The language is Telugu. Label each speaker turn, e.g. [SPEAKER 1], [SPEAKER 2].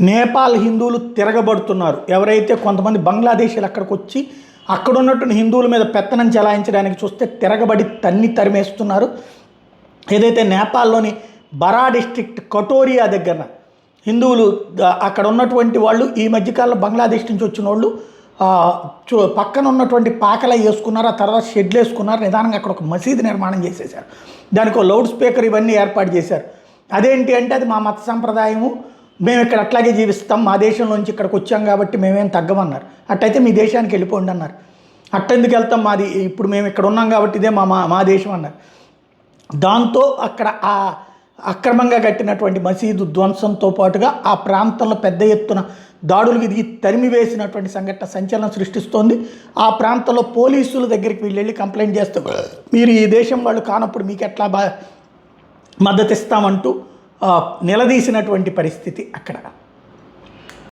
[SPEAKER 1] నేపాల్ హిందువులు తిరగబడుతున్నారు. ఎవరైతే కొంతమంది బంగ్లాదేశీలు అక్కడికి వచ్చి అక్కడ ఉన్నటువంటి హిందువుల మీద పెత్తనం చెలాయించడానికి చూస్తే తిరగబడి తరిమేస్తున్నారు. ఏదైతే నేపాల్లోని బరా డిస్ట్రిక్ట్ కటోరియా దగ్గర హిందువులు అక్కడ ఉన్నటువంటి వాళ్ళు ఈ మధ్యకాలంలో బంగ్లాదేశ్ నుంచి వచ్చిన వాళ్ళు పక్కన ఉన్నటువంటి పాకల వేసుకున్నారు, ఆ తర్వాత షెడ్లు వేసుకున్నారు. నిదానంగా అక్కడ ఒక మసీదు నిర్మాణం చేసేసారు. దానికి లౌడ్ స్పీకర్ ఇవన్నీ ఏర్పాటు చేశారు. అదేంటి అంటే అది మా మత సంప్రదాయము, మేము ఇక్కడ అట్లాగే జీవిస్తాం, మా దేశంలోంచి ఇక్కడికి వచ్చాం కాబట్టి మేమేం తగ్గమన్నారు. అట్టయితే మీ దేశానికి వెళ్ళిపోండి అన్నారు. అట్టెందుకు వెళ్తాం, మాది ఇప్పుడు మేము ఇక్కడ ఉన్నాం కాబట్టి ఇదే మా మా దేశం అన్నారు. దాంతో అక్కడ ఆ అక్రమంగా కట్టినటువంటి మసీదు ధ్వంసంతో పాటుగా ఆ ప్రాంతంలో పెద్ద ఎత్తున దాడులకు దిగి తరిమివేసినటువంటి సంఘటన సంచలనం సృష్టిస్తోంది. ఆ ప్రాంతంలో పోలీసుల దగ్గరికి వెళ్ళి కంప్లైంట్ చేస్తూ మీరు ఈ దేశం వాళ్ళు కానప్పుడు మీకు ఎట్లా మద్దతు ఇస్తామంటూ నిలదీసినటువంటి పరిస్థితి అక్కడ.